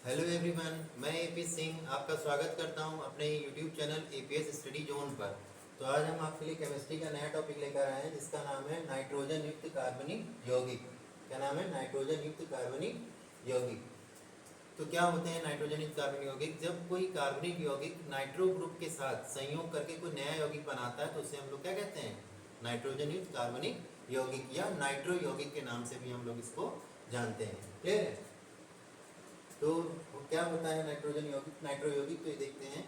Hello everyone, मैं AP Singh आपका स्वागत करता हूं अपने YouTube channel APS study zone पर। तो आज हम आपके लिए केमिस्ट्री का नया टॉपिक लेकर आए हैं जिसका नाम है नाइट्रोजन युक्त कार्बनिक यौगिक। क्या नाम है? नाइट्रोजन युक्त कार्बनिक यौगिक। तो क्या होते हैं नाइट्रोजन युक्त कार्बनिक यौगिक? जब कोई कार्बनिक यौगिक नाइट्रो ग्रुप के साथ संयोग करके कोई नया यौगिक बनाता है तो उसे हम लोग क्या कहते हैं? नाइट्रोजन युक्त कार्बनिक यौगिक या नाइट्रो यौगिक के नाम से भी हम लोग इसको जानते हैं। क्लियर है? तो क्या होता है नाइट्रोजन यौगिक, नाइट्रो यौगिक? तो ये देखते हैं।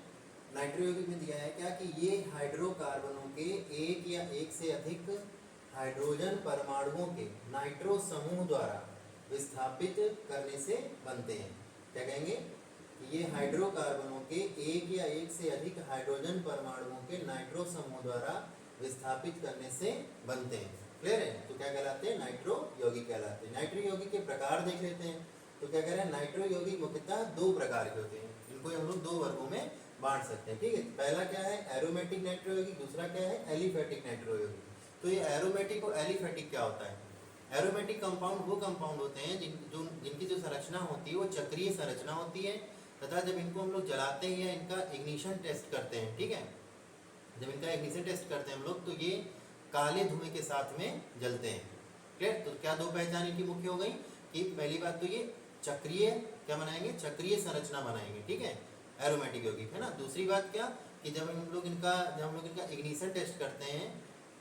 नाइट्रो यौगिक में दिया है क्या कि ये हाइड्रोकार्बनों के एक या एक से अधिक हाइड्रोजन परमाणुओं के नाइट्रो समूह द्वारा विस्थापित करने से बनते हैं। क्या कहेंगे? कि ये हाइड्रोकार्बनों के एक या एक से अधिक हाइड्रोजन परमाणुओं के नाइट्रो समूह द्वारा विस्थापित करने से बनते हैं। क्लियर है? तो क्या कहलाते हैं? नाइट्रो यौगिक कहलाते हैं। नाइट्रो यौगिक के प्रकार देख लेते हैं। तो क्या कह रहे हैं? नाइट्रो यौगिक मुख्यतः दो प्रकार के होते हैं। इनको हम लोग दो वर्गों में बांट सकते हैं। ठीक है, पहला क्या है? एरोमेटिक नाइट्रो यौगिक, दूसरा क्या है? एलिफेटिक नाइट्रो यौगिक। तो ये एरोमेटिक और एलिफेटिक क्या होता है? एरोमेटिक कंपाउंड वो कंपाउंड होते हैं जिनकी जो संरचना होती है वो चक्रीय संरचना होती है, तथा जब इनको हम लोग जलाते हैं या इनका इग्निशन टेस्ट करते हैं, ठीक है, जब इनका इग्निशन टेस्ट करते हैं हम लोग, तो ये काले धुएं के साथ में जलते हैं। क्लियर? तो क्या दो पहचान इनकी मुख्य हो गई कि पहली बात तो ये चक्रीय क्या बनाएंगे? चक्रीय संरचना बनाएंगे। ठीक है, एरोमेटिक यौगिक है ना। दूसरी बात क्या कि जब हम लोग इनका इग्निशन टेस्ट करते हैं,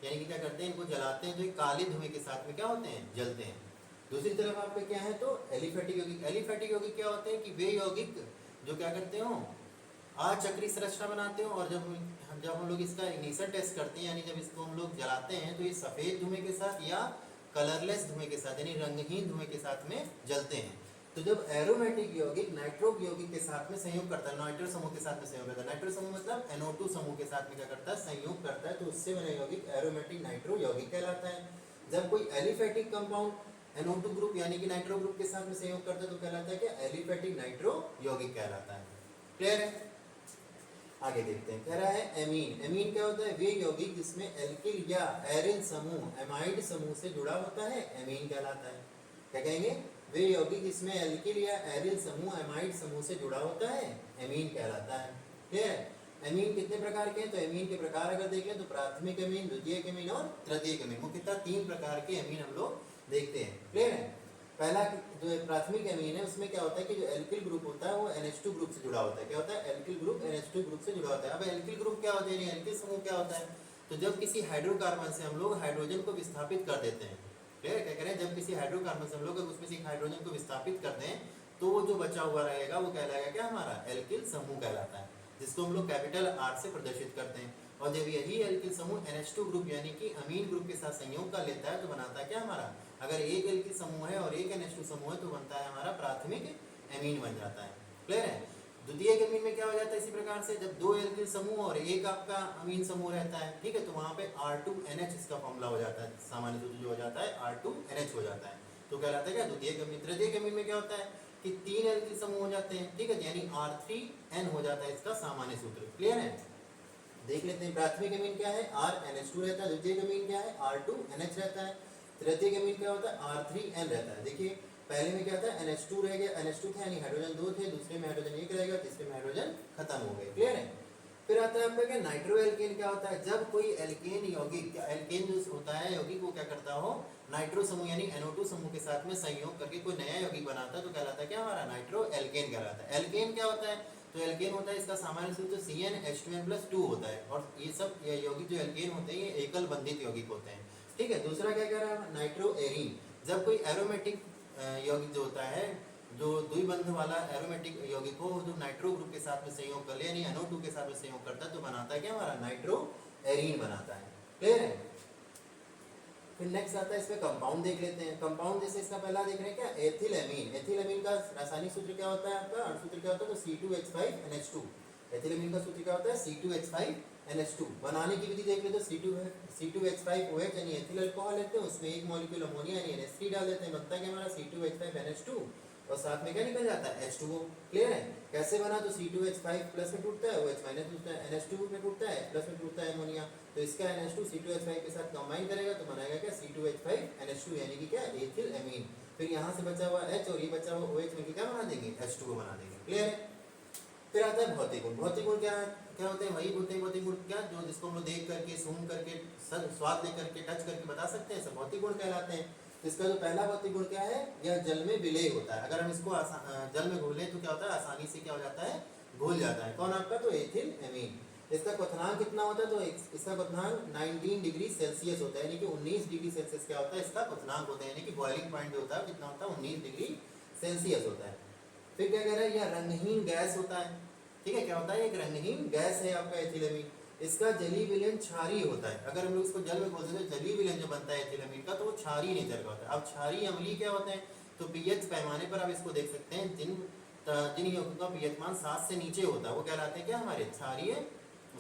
यानी कि क्या करते हैं, इनको जलाते हैं, तो ये काले धुएं के साथ में क्या होते हैं? जलते हैं। दूसरी तरफ आपका क्या है? तो एलिफेटिक यौगिक। एलिफेटिक यौगिक क्या होते हैं कि वे यौगिक जो क्या करते हो? अचक्रीय संरचना बनाते हो, और जब हम लोग इसका इग्निशन टेस्ट करते हैं, यानी जब इसको हम लोग जलाते हैं, तो ये सफ़ेद धुएं के साथ या कलरलेस धुएं के साथ यानी रंगहीन धुएं के साथ में जलते हैं। तो जब एरोमेटिक यौगिक नाइट्रो यौगिक के साथ में संयोग करता है, नाइट्रो समूह के साथ में संयोग करता है, नाइट्रो समूह मतलब NO2 समूह के साथ में क्या करता है? संयोग करता है, तो उससे बना यौगिक एरोमेटिक नाइट्रो यौगिक कहलाता है। जब कोई एलिफेटिक कंपाउंड NO2 ग्रुप यानी कि नाइट्रो ग्रुप के साथ में संयोग करता है तो कहलाता है क्या? एलिफेटिक नाइट्रो यौगिक कहलाता है। क्लियर है? आगे देखते हैं। कह रहा है एमीन। एमीन क्या होता है? वे यौगिक जिसमें एल्किल या एरिल समूह एमाइड समूह से जुड़ा होता है, एमीन कहलाता है। क्या कहेंगे? वे यौगिक जिसमें एल्किल या एरिल समूह एमाइड समूह से जुड़ा होता है, एमीन कहलाता है। ठीक है? एमीन कितने प्रकार के हैं? तो एमीन के प्रकार अगर देख लें तो प्राथमिक एमीन, द्वितीयक एमीन और तृतीयक एमीन, मुख्यतः तीन प्रकार के एमीन हम लोग देखते हैं। क्लियर है? पहला जो प्राथमिक एमीन है उसमें क्या होता है कि जो एल्किल ग्रुप होता है वो NH2 ग्रुप से जुड़ा होता है। क्या होता है? एल्किल ग्रुप NH2 ग्रुप से जुड़ा होता है। अब एल्किल ग्रुप क्या होता है? एल्किल समूह क्या होता है? तो जब किसी हाइड्रोकार्बन से हम लोग हाइड्रोजन को विस्थापित कर देते हैं, क्लियर? क्या कह रहे हैं? जब किसी हाइड्रोकार्बन से हम लोग उसमें से एक हाइड्रोजन को विस्थापित करते हैं तो वो जो बचा हुआ रहेगा वो कहलाएगा क्या? हमारा एल्किल समूह कहलाता है, जिसको हम लोग कैपिटल R से प्रदर्शित करते हैं। और जब यही एल्किल समूह NH2 ग्रुप यानी कि अमीन ग्रुप के साथ संयोग कर लेता है तो बनाता है क्या? हमारा, अगर एक एल्किल समूह है और एक NH2 समूह है तो बनता है हमारा प्राथमिक एमीन बन जाता है। क्लियर है? द्वितीयक एमीन में क्या हो जाता है? इसी प्रकार से जब दो एल्किल समूह और एक आपका अमीन समूह रहता है, ठीक है, तो वहां पे R2NH इसका फॉर्मूला हो जाता है, सामान्य सूत्र जो हो जाता है R2NH हो जाता है, तो कहलाता है क्या? द्वितीयक एमीन। तृतीयक एमीन में क्या होता है कि तीन एल्किल समूह हो जाते हैं, ठीक है, यानी R3N हो जाता है इसका सामान्य सूत्र। क्लियर है? देख लेते हैं। प्राथमिक एमीन क्या है? RNH2 रहता है। द्वितीयक एमीन क्या है? R2NH रहता है। तृतीयक एमीन क्या होता है? R3N रहता है। देखिए पहले में क्या था? NH2 रह गया, NH2 था यानी हाइड्रोजन दो थे, दूसरे में हाइड्रोजन एक रहेगा, तीसरे में हाइड्रोजन खत्म हो गए। क्लियर है? फिर आता है आपका क्या? Nitro alkene. क्या होता है? जब कोई एल्केन यौगिक, एल्केन जो होता है यौगिक वो क्या करता हो? नाइट्रो समूह यानी NO2 समूह के साथ में संयोग करके कोई नया यौगिक बनाता है तो कहलाता है क्या? हमारा नाइट्रो एल्केन कहलाता है। एल्केन क्या होता है? तो एल्केन होता है इसका सामान्य सूत्र CnH2n+2 होता है, और ये सब यौगिक जो एल्केन होते हैं ये एकल बंधित यौगिक होते हैं। ठीक है? दूसरा क्या कह रहा है? Nitro arene. जब कोई एरोमेटिक यौगिक जो होता है, जो द्विबंध वाला एरोमेटिक यौगिक हो जो नाइट्रो ग्रुप के साथ में संयोग कर ले यानी NO2 के साथ में संयोग करता है तो बनाता है क्या? हमारा नाइट्रो एरीन बनाता है। क्लियर है? फिर नेक्स्ट आता है इसमें कंपाउंड देख लेते हैं। कंपाउंड जैसे इसका पहला देख रहे हैं क्या? एथिलएमीन। एथिलएमीन का रासायनिक सूत्र क्या होता है आपका? सूत्र क्या होता है? तो C2H5NH2। एथिलएमीन का सूत्र क्या होता है? C2H5NH2। बनाने की विधि देख लेते हैं। C2H5OH यानी एथिल अल्कोहल लेते हैं, उसमें एक मॉलिक्यूल अमोनिया यानी NH3 डाल देते हैं, बनता है क्या हमारा? C2H5NH2, और साथ में क्या निकल जाता है? H2O। क्लियर है? कैसे बना? तो C2H5 प्लस में टूटता है, OH माइनस टूटता है, NH2 में टूटता है, प्लस में टूटता है अमोनिया, तो इसका NH2 C2H5 के साथ कंबाइन करेगा तो बनाएगा क्या? C2H5NH2 यानी कि क्या? Ethyl amine. फिर यहाँ से बचा हुआ H और ये बचा हुआ OH मिलकर क्या बना देंगे, H2O बना देंगे। क्लियर है। फिर आता है भौतिक गुण। भौतिक गुण क्या क्या होते हैं, वही होते हैं भौतिक गुण क्या, जो जिसको हम लोग देख करके, सूंघ करके, स्वाद ले करके, टच करके बता सकते हैं, सब भौतिक गुण कहलाते हैं। तो इसका जो पहला भौतिक गुण क्या है, यह जल में विलेय होता है। अगर हम इसको जल में घोलें तो क्या होता है, आसानी से क्या हो जाता है, घुल जाता है। कौन आपका, तो एथिल एमीन। इसका क्वथनांक कितना होता है, तो इसका क्वथनांक 19 डिग्री सेल्सियस होता है, यानी कि 19 डिग्री सेल्सियस क्या होता है, इसका क्वथनांक होता है, यानी कि बॉइलिंग पॉइंट जो होता है कितना होता है, 19 डिग्री सेल्सियस होता है। फिर क्या कह रहा है, यह रंगहीन गैस होता है। ठीक है, क्या होता है, एक रंगहीन गैस है आपका एथिलेमीन। इसका जलीय विलयन क्षारीय होता है। अगर हम लोग इसको जल में घोल दें तो जलीय विलयन जो बनता है एथिलेमीन का, तो वो क्षारीय नेचर का होता है। अब क्षारीय अम्लीय क्या होते हैं, तो पीएच पैमाने पर आप इसको देख सकते हैं, जिन यौगिकों का पीएच मान 7 से नीचे होता है वो कहलाते हैं क्या, हमारे क्षारीय,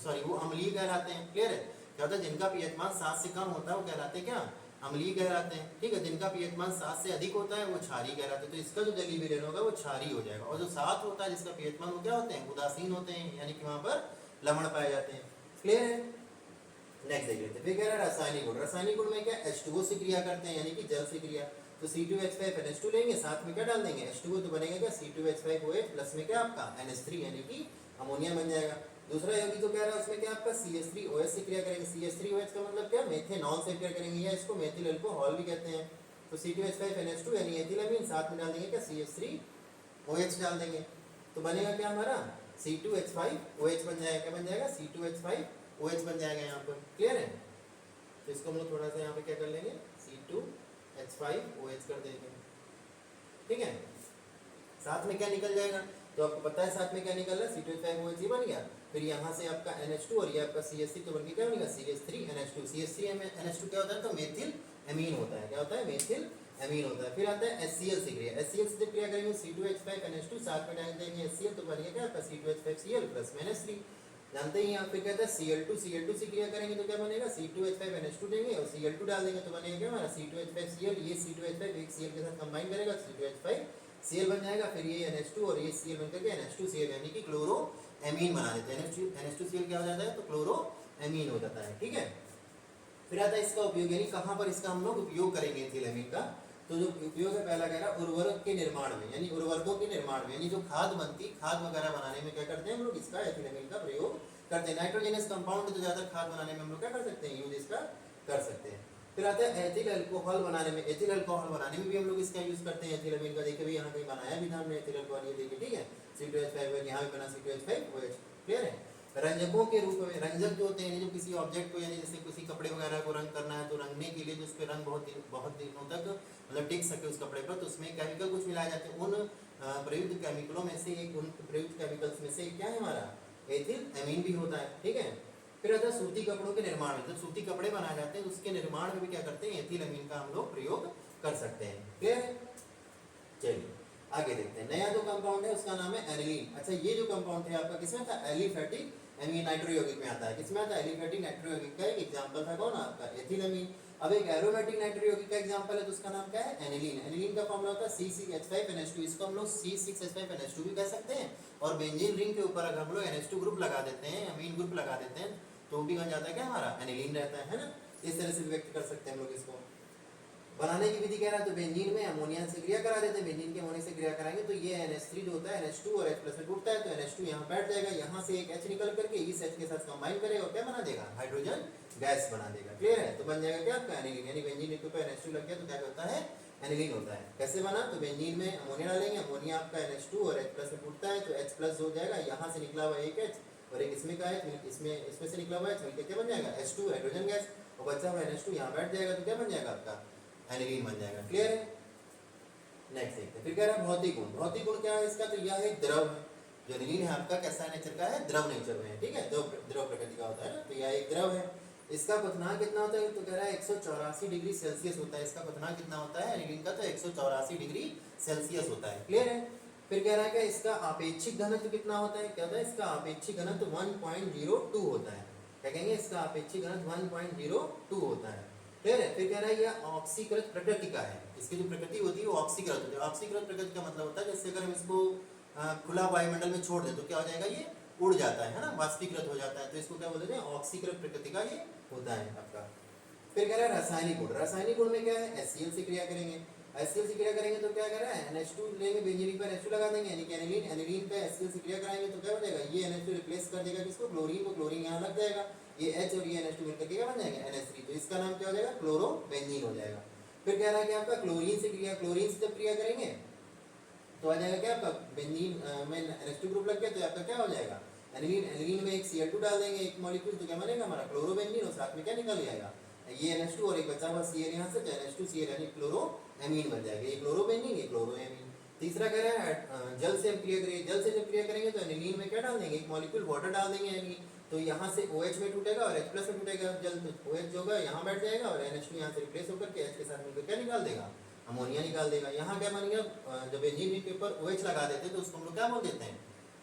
सॉरी वो अम्लीय कहलाते हैं। क्लियर है। क्या होता है, जिनका पीएच मान 7 से कम होता है वो कहलाते हैं क्या, अम्लीय कहलाते हैं। ठीक है, जिनका पीएच मान 7 से अधिक होता है वो क्षारीय कहलाते हैं। तो इसका जो जलीय विलयन होगा वो क्षारीय हो जाएगा। और जो 7 होता है जिसका पीएच मान, वो क्या होते हैं, उदासीन होते हैं, यानी कि वहां पर लवण पाए जाते हैं। क्लियर है। नेक्स्ट देख लेते हैं। फिर कह रहा है रासायनिक गुण। रासायनिक गुण में क्या, H2O से क्रिया करते हैं, यानी कि जल से क्रिया। तो C2H5NH2 लेंगे, साथ में क्या डाल देंगे, H2O, तो बनेगा क्या, C2H5OH प्लस में क्या आपका NH3, यानी कि अमोनिया बन जाएगा। दूसरा यौगिक तो कह रहा है उसमें क्या आपका CH3OH से क्रिया करेंगे। CH3OH का मतलब क्या, मेथेनॉल से क्रिया करेंगे, या इसको मेथिल अल्कोहल भी कहते हैं। तो C2H5NH2 यानी एथिलामीन, साथ में डाल देंगे क्या, CH3OH डाल देंगे, तो बनेगा क्या हमारा, C2H5OH बन जाएगा। क्या बन जाएगा, C2H5OH बन जाएगा यहाँ पर। क्लियर है। तो इसको हम लोग थोड़ा सा यहाँ पे क्या कर लेंगे, C2H5OH कर देंगे। ठीक है, साथ में क्या निकल जाएगा, तो आपको पता है साथ में क्या निकल रहा है, C2H5OH ही बन गया। फिर यहाँ से आपका NH2 और ये आपका CH3, तो बनके क्या बनेगा, CH3NH2। CH3NH2 क्या होता है, तो मेथिल एमीन होता है। क्या होता है, मेथिल एमीन होता है। फिर आता है HCl से क्रिया। HCl से जब क्रिया करेंगे C2H5NH2, साथ में डाल देंगे HCl, तो बनेगा क्या आपका C2H5Cl प्लस NH3। जानते ही यहाँ पे कहता है Cl2 से क्रिया करेंगे तो क्या बनेगा, C2H5NH2 देंगे और Cl2 डाल देंगे, तो बनेगा क्या हमारा C2H5Cl। ये C2H5 एक Cl के साथ कंबाइन करेगा, C2H5Cl बन जाएगा। फिर ये NH2 और ये Cl बनकर के NH2Cl, यानी कि क्लोरो एमीन बना देते हैं। NH2Cl क्या हो जाता है, तो क्लोरो एमीन हो जाता है। ठीक है। फिर आता है इसका उपयोग, यानी कहाँ पर इसका हम लोग उपयोग करेंगे एथिलेमीन का। तो जो उपयोग है, पहला कह रहा है उर्वरक के निर्माण में, यानी उर्वरकों के निर्माण में, यानी जो खाद बनती, खाद वगैरह बनाने में क्या करते हैं हम लोग, इसका एथिलेमीन का प्रयोग करते हैं। नाइट्रोजनस कंपाउंड तो ज़्यादा खाद बनाने में हम लोग क्या कर सकते हैं, यूज इसका कर सकते हैं। फिर आता है एथिल अल्कोहल बनाने में। एथिल अल्कोहल बनाने में भी हम लोग इसका यूज करते हैं एथिलेमीन का। देखिए यहाँ कहीं बनाया भी था हमने एथिल अल्कोहल, ये देखिए। ठीक है, C2H5OH, यहाँ भी बना C2H5OH। क्लियर है। रंजकों के रूप में, रंजक जो होते हैं, जो किसी ऑब्जेक्ट को, यानी जैसे किसी कपड़े वगैरह को रंग करना है, तो रंगने के लिए जो उस पर रंग बहुत दिनों तक मतलब टिक सके उस कपड़े पर, तो उसमें केमिकल कुछ मिलाए जाते हैं। उन प्रयुक्त केमिकलों में से एक, उन प्रयुक्त केमिकल्स में से क्या है हमारा, एथिल एमीन भी होता है। ठीक है। फिर आता है सूती कपड़ों के निर्माण में। जब सूती कपड़े बनाए जाते हैं तो उसके निर्माण में भी क्या करते हैं, एथिल एमीन का हम लोग प्रयोग कर सकते हैं। क्लियर है। चलिए आगे देखते हैं। नया जो कंपाउंड है उसका नाम है एनिलीन। अच्छा, ये जो कंपाउंड है आपका किसमें था, एलिफेटिक एमीन नाइट्रो यौगिक में आता है। किसमें आता है, एलिफेटिक नाइट्रो यौगिक का एक एग्जांपल था कौन, आपका एथिलेमीन। अब एक एरोमेटिक नाइट्रो यौगिक का एग्जांपल है, तो उसका नाम क्या है, एनिलीन। एनिलीन का फॉर्मूला होता है C6H5NH2। इसको हम लोग C6H5NH2 भी कह सकते हैं। और बेंजीन रिंग के ऊपर अगर हम लोग NH2 ग्रुप लगा देते हैं, अमीन ग्रुप लगा देते हैं, तो वो भी बन जाता है क्या हमारा, एनिलीन रहता है ना। इस तरह से व्यक्त कर सकते हैं हम लोग इसको। बनाने की विधि कह रहा है, तो बेंजीन में अमोनिया से क्रिया करा देते हैं। बेंजीन के अमोनिया से क्रिया कराएंगे तो ये NH3 जो होता है, NH2 और H+ में टूटता है, तो NH2 यहाँ बैठ जाएगा, यहाँ से एक H निकल करके इस H के साथ कंबाइन करेगा और क्या बना देगा, हाइड्रोजन गैस बना देगा। क्लियर है। तो बन जाएगा क्या आपका एनिलीन, यानी बेंजीन के ऊपर NH2 लग गया तो क्या होता है, एनिलीन होता है। कैसे बना, तो बेंजीन में अमोनिया डालेंगे, अमोनिया आपका NH2 और H+ में टूटता है, तो H+ हो जाएगा, यहाँ से निकला हुआ एक H और एक इसमें का H, इसमें से निकला हुआ H मिलकर क्या बन जाएगा, H2 हाइड्रोजन गैस, और बचा हुआ NH2 यहाँ बैठ जाएगा, तो क्या बन जाएगा आपका, एनिलीन बन जाएगा। क्लियर है। नेक्स्ट देखते हैं। फिर कह रहा है भौतिक गुण। भौतिक गुण क्या है इसका, तो यह एक द्रव है। जो एनिलीन है आपका कैसा नेचर का है, द्रव नेचर में है। ठीक है, द्रव प्रकृति का होता है ना, तो यह एक द्रव है। इसका क्वथनांक कितना होता है, तो कह रहा है 184 डिग्री सेल्सियस होता है। इसका क्वथनांक कितना होता है एनिलीन का, तो 184 डिग्री सेल्सियस होता है। क्लियर है। फिर कह रहा है कि इसका आपेक्षिक घनत्व कितना होता है, क्या होता है इसका आपेक्षिक घनत्व 1.02 होता है। क्या कहेंगे, इसका आपेक्षिक घनत्व 1.02 होता है। क्लियर है। फिर कह रहा है यह ऑक्सीकृत प्रकृति का है। इसकी जो प्रकृति होती है वो ऑक्सीकृत होती है। ऑक्सीकृत प्रकृति का मतलब होता है जैसे अगर हम इसको खुला वायुमंडल में छोड़ दें तो क्या हो जाएगा, ये उड़ जाता है ना, वाष्पीकृत हो जाता है, तो इसको क्या बोलते हैं, ऑक्सीकृत प्रकृति का ये होता है आपका। फिर कह रहा है रासायनिक गुण। रासायनिक गुण में क्या है, HCl से क्रिया करेंगे। HCl से क्रिया करेंगे तो क्या कर रहा है, NH2 लेंगे, बेंजीन पर H2 लगा देंगे, यानी कि एनिलीन, एनिलीन पे HCl से क्रिया कराएंगे तो क्या हो जाएगा, ये NH2 रिप्लेस कर देगा किसको, क्लोरीन को, क्लोरीन यहाँ लग जाएगा, ये H और ये NH2 मिलकर क्या बन जाएगा, NH3, तो इसका नाम क्या हो जाएगा, क्लोरोबेंजीन हो जाएगा। फिर कह रहा है कि आपका क्लोरीन से क्रिया, क्लोरीन से जब क्रिया करेंगे तो आ जाएगा क्या आपका बेंजीन में NH2 ग्रुप लग गया तो आपका क्या हो जाएगा, एनिलीन, एनिलीन में एक Cl2 डाल देंगे एक मॉलिक्यूल तो क्या बनेगा हमारा क्लोरोबेंजीन, और साथ में क्या निकल जाएगा, ये NH2 और एक बचा हुआ Cl यहाँ से, तो NH2Cl यानी क्लोरोएमीन बन जाएगा, ये क्लोरोबेंजीन, ये क्लोरोएमीन। तीसरा कह रहा है जल से हम क्रिया करेंगे, जल से जब क्रिया करेंगे तो एनिलीन में क्या डाल देंगे, एक मॉलिक्यूल वाटर डाल देंगे, यानी तो यहाँ से OH में टूटेगा और H+ में टूटेगा जल, तो OH जो होगा यहाँ बैठ जाएगा और NH2 यहाँ से रिप्लेस होकर के H के साथ मिलकर क्या निकाल देगा, अमोनिया निकाल देगा। यहाँ क्या बन गया, जब बेंजीन रिंग के ऊपर OH लगा देते हैं तो उसको हम लोग क्या बोल देते हैं,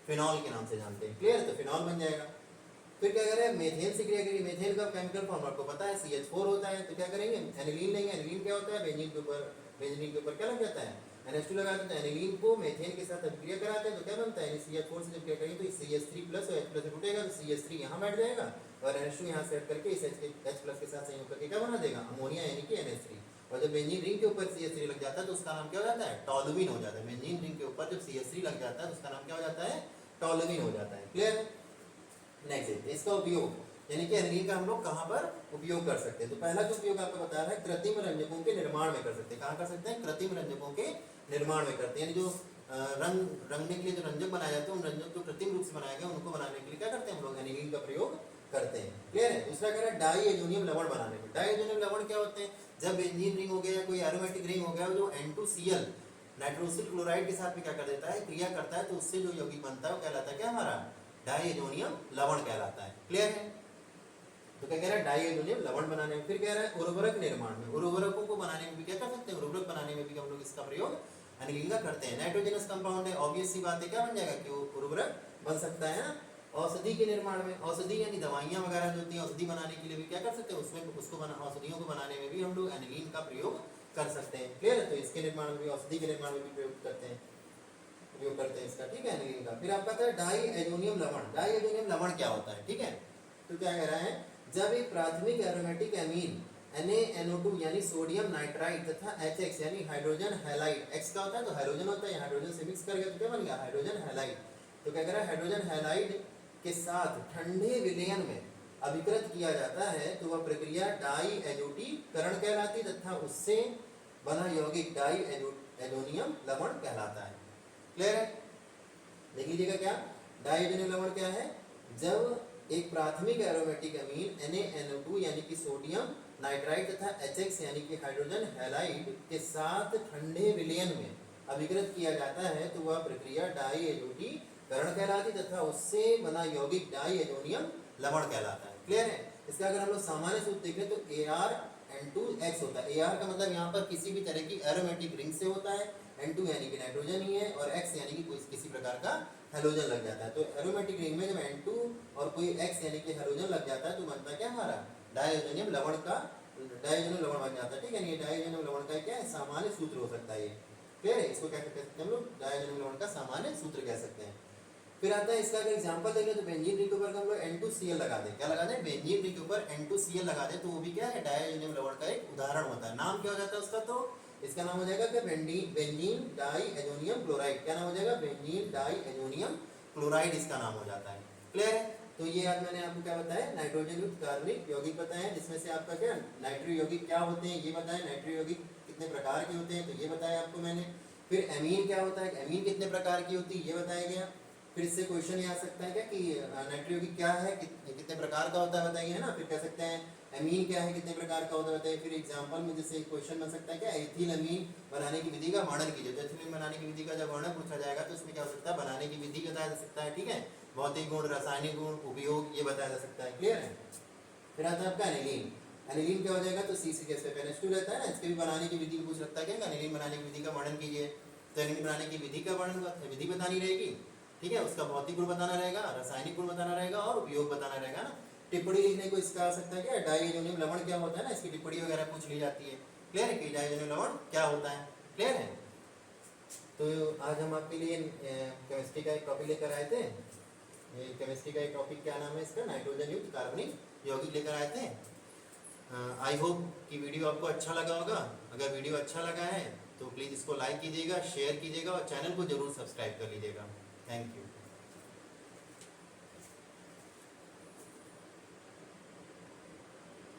फिनॉल के नाम से जानते हैं, क्लियर है, तो फिनॉल बन जाएगा। फिर क्या करें, मेथेन से क्रिया करेंगे, मेथेन का केमिकल फॉर्मूला आपको पता है CH4 होता है, तो क्या करेंगे, एनिलीन लेंगे, एनिलीन क्या होता है, बेंजीन के ऊपर, बेंजीन के ऊपर क्या लग जाता है, NH2 लगा देते हैं, एनिलीन को मेथेन के साथ क्रिया कराते हैं तो क्या बनता है, CH4 से जब क्रिया करेंगे तो CH3+ और H+ टूटेगा तो CH3 यहाँ बैठ जाएगा और NH2 यहाँ से हट करके इस H+ के साथ संयोग करके क्या बना देगा, अमोनिया यानी कि NH3। और जब बेंजीन रिंग के ऊपर CH3 लग जाता है तो उसका नाम क्या हो जाता है, टॉलुमीन हो जाता है। बेंजीन रिंग के ऊपर जब CH3 लग जाता है तो उसका नाम क्या हो जाता है, टॉलुमीन हो जाता है, क्लियर। नेक्स्ट इसका उपयोग, यानी कि एनिलीन का हम लोग कहाँ पर उपयोग कर सकते हैं, तो पहला जो उपयोग आपको बताया है कृत्रिम रंजकों के निर्माण में कर सकते हैं। कहाँ कर सकते हैं, कृत्रिम रंजकों के निर्माण में करते हैं, यानी जो रंगने के लिए जो रंजक बनाए जाते हैं उन रंजक जो कृत्रिम रूप से बनाए गए उनको बनाने के लिए क्या करते हैं हम लोग, एनिलीन का प्रयोग करते हैं, क्लियर है। दूसरा कह रहा है डाईएजोनियम लवण बनाने में। डाईएजोनियम लवण क्या होते हैं, जब बेंजीन रिंग हो गया या कोई एरोमेटिक रिंग हो गया जो N2Cl नाइट्रोसिल क्लोराइड के साथ में क्या कर देता है, क्रिया करता है, तो उससे जो यौगिक बनता है वो कहलाता है क्या हमारा, डाईएजोनियम लवण कहलाता है, क्लियर है। तो क्या कह रहा है, डाईएजोनियम लवण बनाने में। फिर कह रहा है उर्वरक निर्माण में, उर्वरकों को बनाने में भी क्या कर सकते हैं, उर्वरक बनाने में भी हम लोग इसका प्रयोग एनिलीन का करते हैं। नाइट्रोजनस कंपाउंड है, ऑब्वियस सी बात है क्या बन जाएगा कि उर्वरक बन सकता है ना। औषधि के निर्माण में, औषधि यानी दवाइयाँ वगैरह जो होती हैं औषधि बनाने के लिए भी क्या कर सकते हैं, उसमें उसको औषधियों को बनाने में भी हम लोग एनिलीन का प्रयोग कर सकते हैं, क्लियर है। तो इसके निर्माण में भी, औषधि के निर्माण में भी प्रयोग करते हैं, उपयोग करते हैं इसका, ठीक है, एनिलीन का। फिर आपका था डाईएजोनियम लवण। डाईएजोनियम लवण क्या होता है, ठीक है, तो क्या कह रहा है, जब एक प्राथमिक एरोमेटिक एमीन NaNO2 यानी सोडियम नाइट्राइड तथा HX यानी हाइड्रोजन हैलाइड, X का होता है तो हाइड्रोजन होता है, हाइड्रोजन से मिक्स कर गया तो क्या बन गया, हाइड्रोजन हैलाइड। तो क्या कह रहा है, हाइड्रोजन हैलाइड के साथ ठंडे विलयन में अभिकृत किया जाता है तो वह प्रक्रिया डाईएजोटीकरण कहलाती तथा उससे बना यौगिक डाईएजोनियम लवण कहलाता है, क्लियर है। देख लीजिएगा क्या, डाईएजोनियम लवण क्या है, जब एक प्राथमिक एरोमेटिक अमीन NaNO2 यानी कि सोडियम नाइट्राइड तथा HX यानी कि हाइड्रोजन हैलाइड के साथ ठंडे विलयन में अभिकृत किया जाता है तो वह प्रक्रिया डाईएजोटीकरण कहलाती तथा उससे बना यौगिक डाईएजोनियम लवण कहलाता है, क्लियर है। इसका अगर हम लोग सामान्य सूत्र देखें तो ArN2X होता है। Ar का मतलब यहाँ पर किसी भी तरह की एरोमेटिक रिंग से होता है, N2 यानी कि नाइट्रोजन ही है और X यानी कि कोई किसी प्रकार का हेलोजन लग जाता है। तो एरोमेटिक रिंग में जब N2 और कोई X यानी कि हेलोजन लग जाता है तो बनता है क्या हमारा, डाईएजोनियम लवण का, डाईएजोनियम लवण बन जाता है, ठीक है। ये डाईएजोनियम लवण का क्या है, सामान्य सूत्र हो सकता है ये, क्लियर है। इसको क्या कह सकते हैं हम लोग, डाईएजोनियम लवण का सामान्य सूत्र कह सकते हैं। फिर आता है इसका अगर एग्जांपल देखें तो बेंजीन रिंग के ऊपर हम लोग N2Cl लगा दें, क्या लगा दें, बेंजीन रिंग के ऊपर N2Cl लगा दें तो वो भी क्या है, डाईएजोनियम लवण का एक उदाहरण होता है। नाम क्या हो जाता है उसका, तो इसका नाम हो जाएगा क्या, बेंजीन डाईएजोनियम क्लोराइड। क्या नाम हो जाएगा, बेंजीन डाईएजोनियम क्लोराइड इसका नाम हो जाता है, क्लियर है। तो ये आज मैंने आपको क्या बताया, नाइट्रोजन युक्त कार्बनिक यौगिक बताए, जिसमें से आपका क्या नाइट्रो यौगिक क्या होते हैं ये बताया, नाइट्रो यौगिक कितने प्रकार के होते हैं तो ये बताया आपको मैंने। फिर एमीन क्या होता है, एमीन कितने प्रकार की होती है ये बताया गया। फिर इससे क्वेश्चन ये आ सकता है क्या कि नाइट्रो यौगिक क्या है, कितने प्रकार का होता है बताइए, है ना। फिर कह सकते हैं एमीन क्या है, कितने प्रकार का होता है बताइए। फिर एग्जांपल में जैसे क्वेश्चन बन सकता है क्या, एथिल अमीन बनाने की विधि का वर्णन कीजिए। तो एथिल बनाने की विधि का जब वर्णन पूछा जाएगा तो उसमें क्या हो सकता है, बनाने की विधि बताया जा सकता है, ठीक है, भौतिक गुण, रासायनिक गुण, उपयोग ये बताया जा सकता है, क्लियर है। फिर आता है आपका एनिलीन। एनिलीन क्या हो जाएगा, तो C6H5NH2 रहता है ना, इसके भी बनाने की विधि पूछ सकता है क्या, एनिलीन बनाने की विधि का वर्णन कीजिए। तो एनिलीन बनाने की विधि का वर्णन, विधि बतानी रहेगी, ठीक है, उसका भौतिक गुण बताना रहेगा, रासायनिक गुण बताना रहेगा और उपयोग बताना रहेगा ना। टिप्पणी लिखने को इसका आ सकता है क्या, डाईएजोनियम लवण क्या होता है ना, इसकी टिप्पणी वगैरह पूछ ली जाती है, क्लियर है कि डाईएजोनियम लवण क्या होता है, क्लियर है। तो आज हम आपके लिए केमिस्ट्री का एक टॉपिक लेकर आए थे। ये केमिस्ट्री का एक टॉपिक क्या नाम है इसका, नाइट्रोजन युक्त कार्बनिक यौगिक लेकर आए थे। आई होप कि वीडियो आपको अच्छा लगा होगा। अगर वीडियो अच्छा लगा है तो प्लीज़ इसको लाइक कीजिएगा, शेयर कीजिएगा और चैनल को ज़रूर सब्सक्राइब कर लीजिएगा। Thank you.